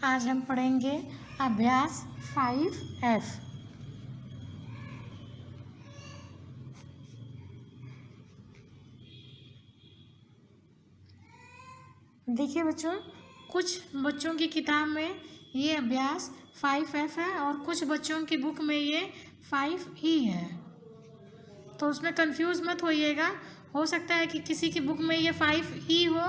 आज हम पढ़ेंगे अभ्यास 5F। देखिए बच्चों, कुछ बच्चों की किताब में ये अभ्यास 5F है और कुछ बच्चों की बुक में ये 5E है, तो उसमें कंफ्यूज मत होइएगा। हो सकता है कि किसी की बुक में ये 5E हो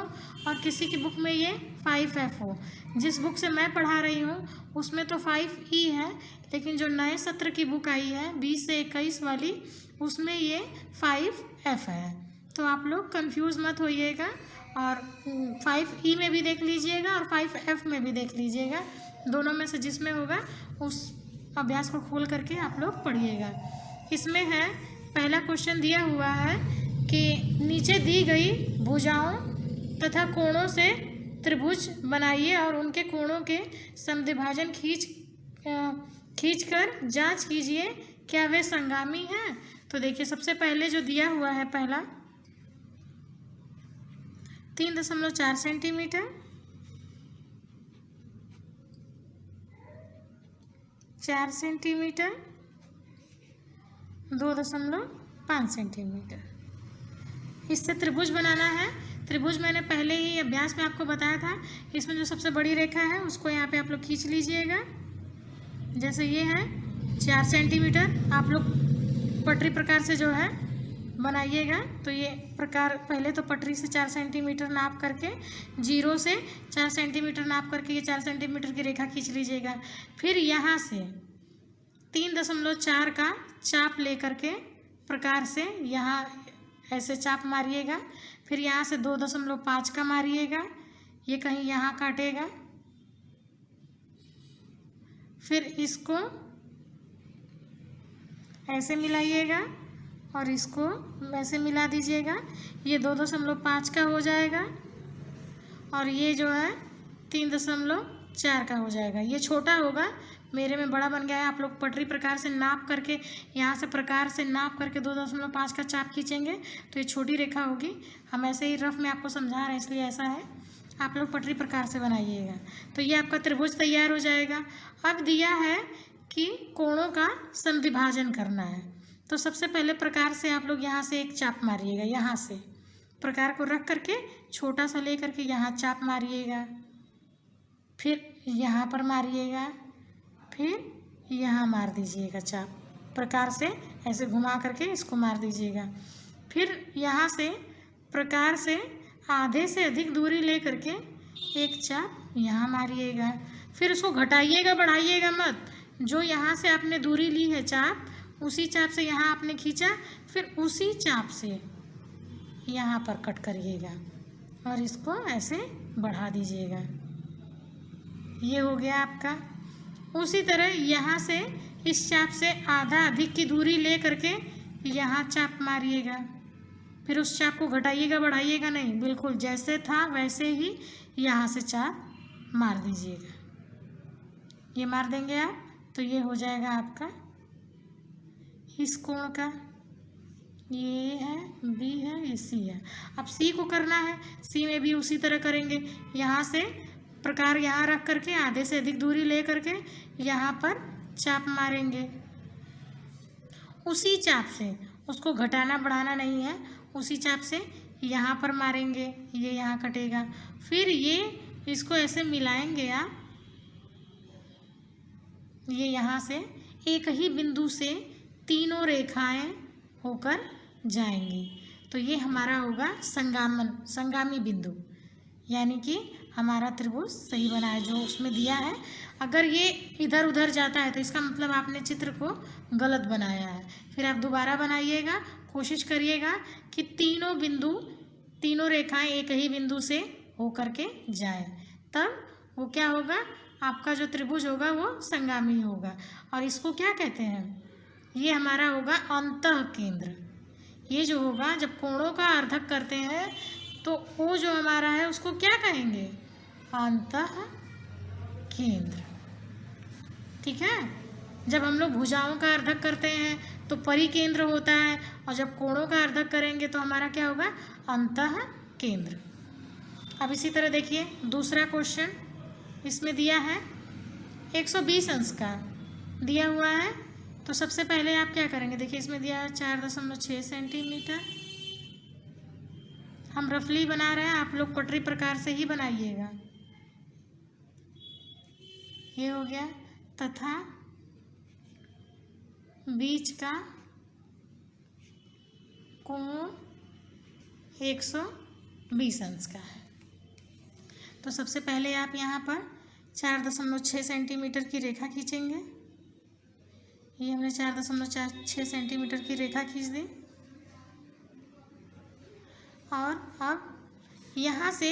और किसी की बुक में ये 5F हो। जिस बुक से मैं पढ़ा रही हूँ उसमें तो 5E है, लेकिन जो नए सत्र की बुक आई है 20 से 21 वाली, उसमें ये 5F है। तो आप लोग कंफ्यूज मत होइएगा और 5E में भी देख लीजिएगा और 5F में भी देख लीजिएगा। दोनों में से जिसमें होगा उस अभ्यास को खोल करके आप लोग पढ़िएगा। इसमें है, पहला क्वेश्चन दिया हुआ है कि नीचे दी गई भुजाओं तथा कोणों से त्रिभुज बनाइए और उनके कोणों के समद्विभाजन खींचकर जांच कीजिए क्या वे संगामी हैं। तो देखिए, सबसे पहले जो दिया हुआ है पहला 3.4 सेंटीमीटर, 4 सेंटीमीटर, 2.5 सेंटीमीटर, इससे त्रिभुज बनाना है। त्रिभुज मैंने पहले ही अभ्यास में आपको बताया था। इसमें जो सबसे बड़ी रेखा है उसको यहाँ पे आप लोग खींच लीजिएगा। जैसे ये है 4 सेंटीमीटर, आप लोग पटरी प्रकार से जो है बनाइएगा। तो ये प्रकार पहले तो पटरी से 4 सेंटीमीटर नाप करके, 0 से 4 सेंटीमीटर नाप करके ये 4 सेंटीमीटर की रेखा खींच लीजिएगा। फिर यहाँ से 3.4 का चाप ले करके प्रकार से यहाँ ऐसे चाप मारिएगा। फिर यहाँ से 2.5 का मारिएगा, ये कहीं यहाँ काटेगा। फिर इसको ऐसे मिलाइएगा और इसको ऐसे मिला दीजिएगा, ये 2.5 का हो जाएगा और ये जो है 3.4 का हो जाएगा। ये छोटा होगा, मेरे में बड़ा बन गया है। आप लोग पटरी प्रकार से नाप करके, यहाँ से प्रकार से नाप करके 2.5 का चाप खींचेंगे तो ये छोटी रेखा होगी। हम ऐसे ही रफ में आपको समझा रहे हैं इसलिए ऐसा है, आप लोग पटरी प्रकार से बनाइएगा। तो ये आपका त्रिभुज तैयार हो जाएगा। अब दिया है कि कोणों का समद्विभाजन करना है, तो सबसे पहले प्रकार से आप लोग यहाँ से एक चाप मारिएगा। यहाँ से प्रकार को रख करके छोटा सा ले करके यहाँ चाप मारिएगा, फिर यहाँ पर मारिएगा, फिर यहाँ मार दीजिएगा चाप। प्रकार से ऐसे घुमा करके इसको मार दीजिएगा। फिर यहाँ से प्रकार से आधे से अधिक दूरी ले करके एक चाप यहाँ मारिएगा। फिर उसको घटाइएगा, बढ़ाइएगा मत। जो यहाँ से आपने दूरी ली है चाप, उसी चाप से यहाँ आपने खींचा, फिर उसी चाप से यहाँ पर कट करिएगा और इसको ऐसे बढ़ा दीजिएगा। ये हो गया आपका। उसी तरह यहाँ से इस चाप से आधा अधिक की दूरी ले करके यहाँ चाप मारिएगा। फिर उस चाप को घटाइएगा, बढ़ाइएगा नहीं, बिल्कुल जैसे था वैसे ही यहाँ से चाप मार दीजिएगा। ये मार देंगे आप तो ये हो जाएगा आपका इस कोण का। ये है, बी है, ये सी है। अब सी को करना है, सी में भी उसी तरह करेंगे। यहाँ से प्रकार यहाँ रख करके आधे से अधिक दूरी ले करके यहाँ पर चाप मारेंगे। उसी चाप से, उसको घटाना बढ़ाना नहीं है, उसी चाप से यहाँ पर मारेंगे, ये यहाँ कटेगा। फिर ये इसको ऐसे मिलाएंगे आप, ये यहाँ से एक ही बिंदु से तीनों रेखाएं होकर जाएंगी। तो ये हमारा होगा संगामी बिंदु, यानी कि हमारा त्रिभुज सही बना है जो उसमें दिया है। अगर ये इधर उधर जाता है तो इसका मतलब आपने चित्र को गलत बनाया है। फिर आप दोबारा बनाइएगा, कोशिश करिएगा कि तीनों रेखाएं एक ही बिंदु से होकर के जाएं, तब वो क्या होगा, आपका जो त्रिभुज होगा वो संगामी होगा। और इसको क्या कहते हैं, ये हमारा होगा अंतः केंद्र। ये जो होगा, जब कोणों का अर्धक करते हैं तो वो जो हमारा है उसको क्या कहेंगे, अंतः केंद्र। ठीक है। जब हम लोग भुजाओं का अर्धक करते हैं तो परिकेंद्र होता है, और जब कोणों का अर्धक करेंगे तो हमारा क्या होगा, अंतः केंद्र। अब इसी तरह देखिए दूसरा क्वेश्चन, इसमें दिया है 120 अंश का दिया हुआ है। तो सबसे पहले आप क्या करेंगे, देखिए इसमें दिया है 4.6 सेंटीमीटर। हम रफली बना रहे हैं, आप लोग पटरी प्रकार से ही बनाइएगा। ये हो गया, तथा बीच का कोण 120 अंश का है। तो सबसे पहले आप यहाँ पर 4.6 सेंटीमीटर की रेखा खींचेंगे। ये हमने 4.6 सेंटीमीटर की रेखा खींच दी। और अब यहाँ से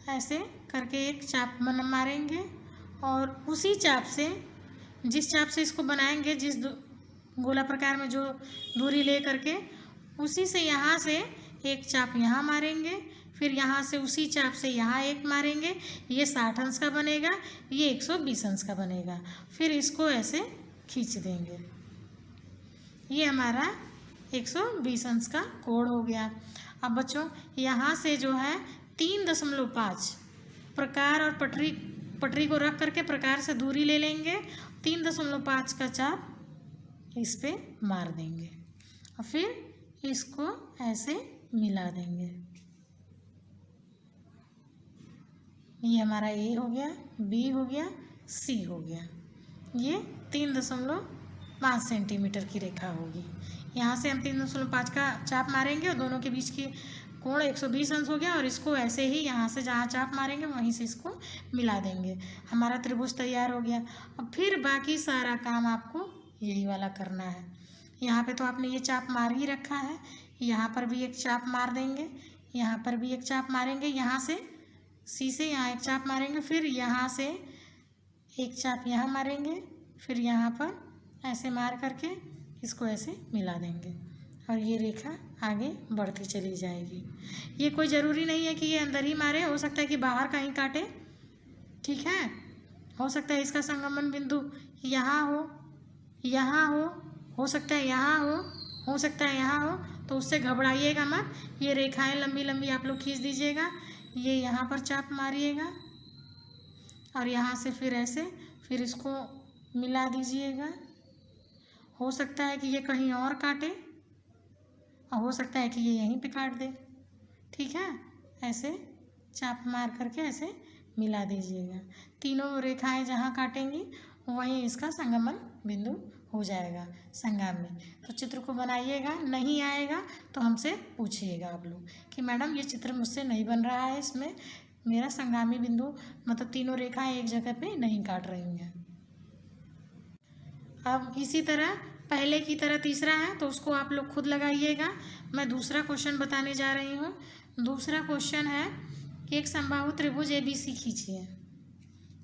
ऐसे करके एक चाप मारेंगे और उसी चाप से, जिस चाप से इसको बनाएंगे, जिस गोला प्रकार में जो दूरी ले करके, उसी से यहाँ से एक चाप यहाँ मारेंगे, फिर यहाँ से उसी चाप से यहाँ एक मारेंगे। ये 60 अंश का बनेगा, ये 120 अंश का बनेगा। फिर इसको ऐसे खींच देंगे। ये हमारा 120 अंश का कोण हो गया। अब बच्चों यहाँ से जो है 3.5 प्रकार और पटरी को रख करके प्रकार से दूरी ले लेंगे। 3.5 का चाप इस पे मार देंगे और फिर इसको ऐसे मिला देंगे। ये हमारा ए हो गया, बी हो गया, सी हो गया। ये 3.5 सेंटीमीटर की रेखा होगी। यहाँ से हम 3.5 का चाप मारेंगे और दोनों के बीच की कोण 120 अंश हो गया। और इसको ऐसे ही यहाँ से जहाँ चाप मारेंगे वहीं से इसको मिला देंगे। हमारा त्रिभुज तैयार हो गया। अब फिर बाकी सारा काम आपको यही वाला करना है। यहाँ पे तो आपने ये चाप मार ही रखा है, यहाँ पर भी एक चाप मार देंगे, यहाँ पर भी एक चाप मारेंगे, यहाँ से सी से यहाँ एक चाप मारेंगे, फिर यहाँ से एक चाप यहाँ मारेंगे, फिर यहाँ पर ऐसे मार करके इसको ऐसे मिला देंगे और ये रेखा आगे बढ़ती चली जाएगी। ये कोई ज़रूरी नहीं है कि ये अंदर ही मारे, हो सकता है कि बाहर कहीं काटे, ठीक है। हो सकता है इसका संगमन बिंदु यहाँ हो, यहाँ हो सकता है यहाँ हो सकता है यहाँ हो। तो उससे घबराइएगा मत। ये रेखाएं लंबी लंबी आप लोग खींच दीजिएगा। ये यहाँ पर चाप मारिएगा और यहाँ से फिर ऐसे फिर इसको मिला दीजिएगा। हो सकता है कि ये कहीं और काटे और हो सकता है कि ये यहीं पे काट दे, ठीक है। ऐसे चाप मार करके ऐसे मिला दीजिएगा। तीनों रेखाएं जहाँ काटेंगी वहीं इसका संगमन बिंदु हो जाएगा संगम में। तो चित्र को बनाइएगा, नहीं आएगा तो हमसे पूछिएगा आप लोग कि मैडम ये चित्र मुझसे नहीं बन रहा है, इसमें मेरा संगामी बिंदु मतलब तीनों रेखाएं एक जगह पे नहीं काट रही हैं। अब इसी तरह पहले की तरह तीसरा है तो उसको आप लोग खुद लगाइएगा। मैं दूसरा क्वेश्चन बताने जा रही हूँ। दूसरा क्वेश्चन है कि एक समबाहु त्रिभुज ABC खींचिए।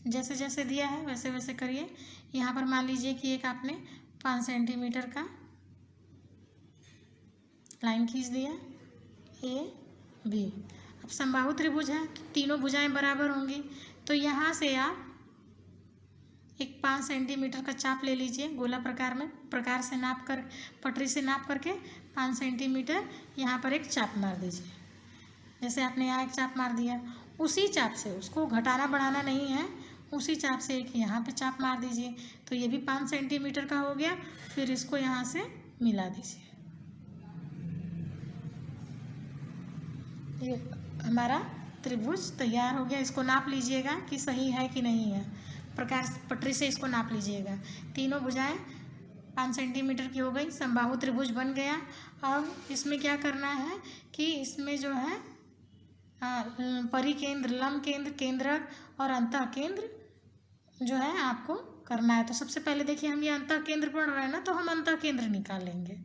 जैसे जैसे दिया है वैसे वैसे करिए। यहाँ पर मान लीजिए कि एक आपने 5 सेंटीमीटर का लाइन खींच दिया AB। अब समबाहु त्रिभुज है, तीनों भुजाएं बराबर होंगी। तो यहाँ से आप एक 5 सेंटीमीटर का चाप ले लीजिए। गोला प्रकार से नाप कर, पटरी से नाप करके 5 सेंटीमीटर यहाँ पर एक चाप मार दीजिए। जैसे आपने यहाँ एक चाप मार दिया, उसी चाप से, उसको घटाना बढ़ाना नहीं है, उसी चाप से एक यहाँ पे चाप मार दीजिए। तो ये भी 5 सेंटीमीटर का हो गया। फिर इसको यहाँ से मिला दीजिए। ये हमारा त्रिभुज तैयार हो गया। इसको नाप लीजिएगा कि सही है कि नहीं है। प्रकार पटरी से इसको नाप लीजिएगा। तीनों भुजाएं 5 सेंटीमीटर की हो गई, समबाहु त्रिभुज बन गया। अब इसमें क्या करना है कि इसमें जो है परिकेंद्र, लंब केंद्र, केंद्रक और अंतः केंद्र जो है आपको करना है। तो सबसे पहले देखिए हम ये अंतः केंद्र पढ़ रहे हैं ना, तो हम अंतः केंद्र निकालेंगे।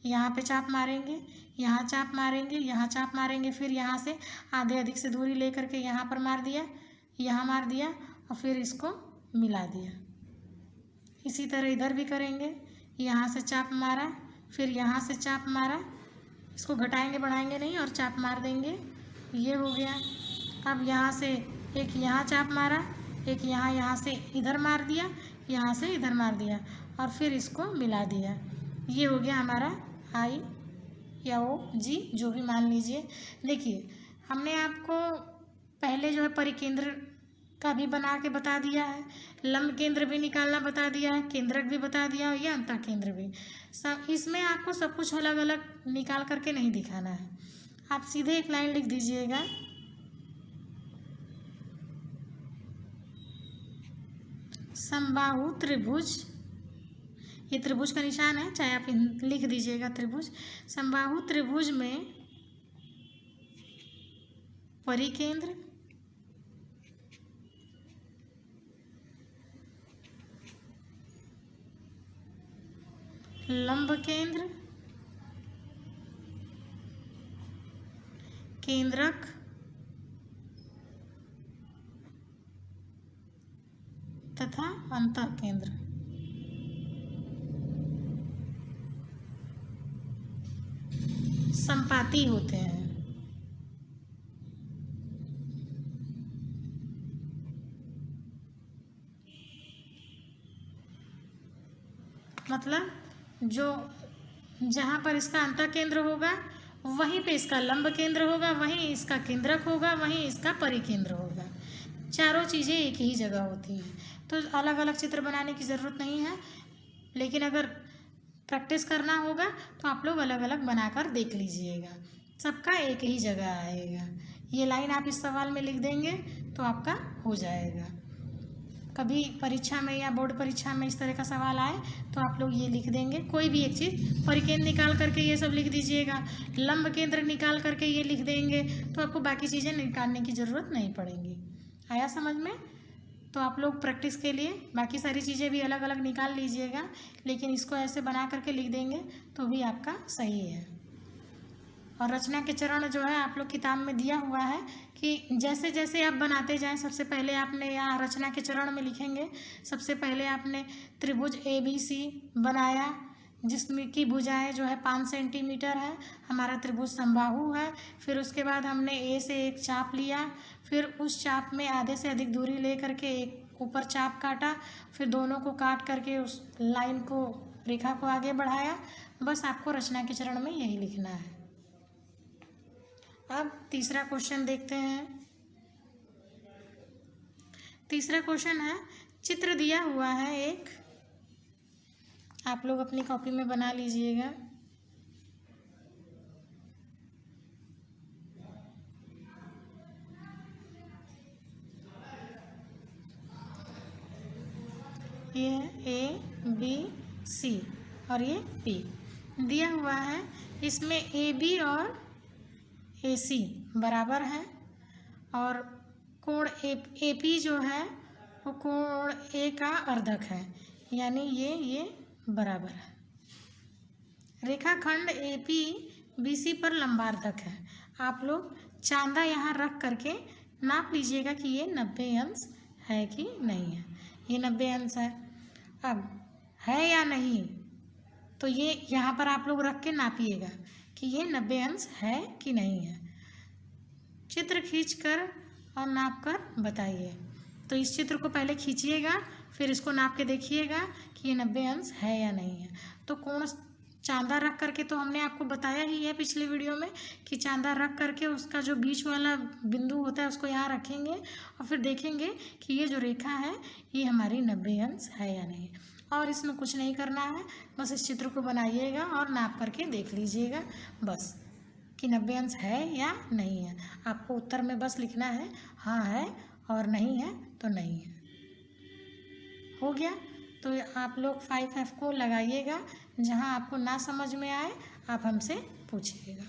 यहाँ पे चाप मारेंगे, यहाँ चाप मारेंगे, यहाँ चाप मारेंगे, फिर यहाँ से आधे अधिक से दूरी ले करके यहाँ पर मार दिया, यहाँ मार दिया और फिर इसको मिला दिया। इसी तरह इधर भी करेंगे। यहाँ से चाप मारा, फिर यहाँ से चाप मारा, इसको घटाएंगे बढ़ाएंगे नहीं और चाप मार देंगे। ये हो गया। अब यहाँ से एक यहाँ चाप मारा, एक यहाँ से इधर मार दिया, यहाँ से इधर मार दिया और फिर इसको मिला दिया। ये हो गया हमारा I या OG, जो भी मान लीजिए। देखिए हमने आपको पहले जो है परिकेंद्र का भी बना के बता दिया है, लंब केंद्र भी निकालना बता दिया है, केंद्रक भी बता दिया है, या अंतः केंद्र भी। सब इसमें आपको सब कुछ अलग अलग निकाल करके नहीं दिखाना है। आप सीधे एक लाइन लिख दीजिएगा, समबाहु त्रिभुज, ये त्रिभुज का निशान है, चाहे आप लिख दीजिएगा त्रिभुज। समबाहु त्रिभुज में परिकेंद्र, लंब केंद्र, केंद्रक तथा अंतः केंद्र संपाती होते हैं। मतलब जो जहाँ पर इसका अंतः केंद्र होगा वहीं पे इसका लंब केंद्र होगा, वहीं इसका केंद्रक होगा, वहीं इसका परिकेंद्र होगा। चारों चीज़ें एक ही जगह होती हैं, तो अलग अलग चित्र बनाने की ज़रूरत नहीं है। लेकिन अगर प्रैक्टिस करना होगा तो आप लोग अलग अलग बनाकर देख लीजिएगा, सबका एक ही जगह आएगा। ये लाइन आप इस सवाल में लिख देंगे तो आपका हो जाएगा। कभी परीक्षा में या बोर्ड परीक्षा में इस तरह का सवाल आए तो आप लोग ये लिख देंगे, कोई भी एक चीज़, परिकेंद्र निकाल करके ये सब लिख दीजिएगा, लंब केंद्र निकाल करके ये लिख देंगे, तो आपको बाकी चीज़ें निकालने की ज़रूरत नहीं पड़ेगी। आया समझ में? तो आप लोग प्रैक्टिस के लिए बाकी सारी चीज़ें भी अलग अलग निकाल लीजिएगा, लेकिन इसको ऐसे बना करके लिख देंगे तो भी आपका सही है। और रचना के चरण जो है आप लोग किताब में दिया हुआ है कि जैसे जैसे आप बनाते जाएं, सबसे पहले आपने यहाँ रचना के चरण में लिखेंगे, सबसे पहले आपने त्रिभुज ABC बनाया जिसमें की भुजाएं जो है 5 सेंटीमीटर है, हमारा त्रिभुज समबाहु है। फिर उसके बाद हमने A से एक चाप लिया, फिर उस चाप में आधे से अधिक दूरी ले करके एक ऊपर चाप काटा, फिर दोनों को काट करके उस लाइन को, रेखा को आगे बढ़ाया। बस आपको रचना के चरण में यही लिखना है। अब तीसरा क्वेश्चन देखते हैं। तीसरा क्वेश्चन है, चित्र दिया हुआ है एक, आप लोग अपनी कॉपी में बना लीजिएगा। ये है ABC और ये P दिया हुआ है। इसमें AB और AC बराबर है और कोण AP जो है वो कोण A का अर्धक है, यानी ये बराबर है। रेखाखंड AP BC पर लंबार्धक है। आप लोग चांदा यहाँ रख करके नाप लीजिएगा कि ये 90 अंश है कि नहीं है। ये 90 अंश है। अब है या नहीं, तो ये यहाँ पर आप लोग रख के नापिएगा कि ये 90 अंश है कि नहीं है। चित्र खींचकर और नाप कर बताइए। तो इस चित्र को पहले खींचिएगा, फिर इसको नाप के देखिएगा कि ये 90 अंश है या नहीं है। तो कोण चांदा रख करके तो हमने आपको बताया ही है पिछले वीडियो में कि चांदा रख करके उसका जो बीच वाला बिंदु होता है उसको यहाँ रखेंगे और फिर देखेंगे कि ये जो रेखा है ये हमारी 90 अंश है या नहीं। और इसमें कुछ नहीं करना है, बस इस चित्र को बनाइएगा और नाप करके देख लीजिएगा बस कि 90 अंश है या नहीं है। आपको उत्तर में बस लिखना है हाँ है, और नहीं है तो नहीं है। हो गया? तो आप लोग 5F को लगाइएगा। जहाँ आपको ना समझ में आए आप हमसे पूछिएगा।